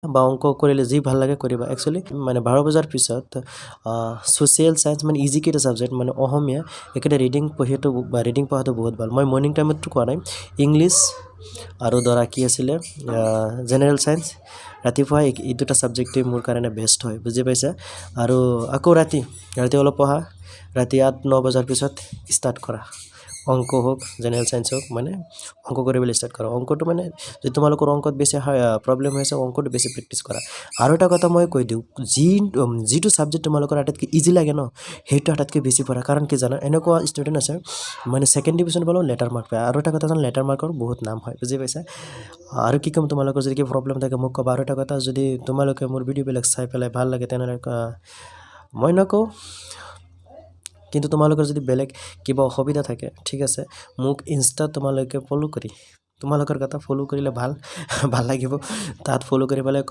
বা অংক কৰিলে যি ভাল লাগে কৰিবা একচুৱেলি মানে 12 বজাৰ পিছত ছ'চিয়েল চায়েন্স মানে ইজি কেইটা ছাবজেক্ট মানে অসমীয়া একেটা ৰিডিং পঢ়াটো বহুত ভাল মই মৰ্ণিং টাইমতটো কোৱা নাই ইংলিছ আৰু ধৰা কি আছিলে জেনেৰেল চায়েন্স ৰাতিপুৱা এই দুটা ছাবজেক্টে মোৰ কাৰণে বেষ্ট হয় বুজি পাইছা আৰু আকৌ ৰাতি অলপ পঢ়া ৰাতি 8-9 বজাৰ পিছত ষ্টাৰ্ট কৰা অংক হোক জেনেৰেল চায়েন্স হোক মানে অংক কৰিবলৈ ষ্টাৰ্ট কৰা অংকটো মানে যদি তোমালোকৰ অংকত বেছি প্ৰব্লেম হৈছে অংকটো বেছি প্ৰেক্টিছ কৰা আৰু এটা কথা মই কৈ দিওঁ যিটো ছাবজেক্ট তোমালোকৰ আটাইতকৈ ইজি লাগে ন সেইটো আটাইতকৈ বেছি পঢ়া কাৰণ কি জানা এনেকুৱা ষ্টুডেণ্ট আছে মানে ছেকেণ্ড ডিভিজন পালেও লেটাৰ মাৰ্ক পায় আৰু এটা কথা জানা লেটাৰ মাৰ্কৰ বহুত নাম হয় বুজি পাইছা আৰু কি ক'ম তোমালোকৰ যদি কিবা প্ৰব্লেম থাকে মোক ক'বা আৰু এটা কথা যদি তোমালোকে মোৰ ভিডিঅ'বিলাক চাই পেলাই ভাল লাগে তেনেহ'লে মই নকওঁ কিন্তু তোমালোকৰ যদি বেলেগ কিবা অসুবিধা থাকে ঠিক আছে মোক ইনষ্টাত তোমালোকে ফ'ল' কৰি তোমালোকৰ কথা ফ'ল' কৰিলে ভাল লাগিব তাত ফ'ল' কৰি পেলাই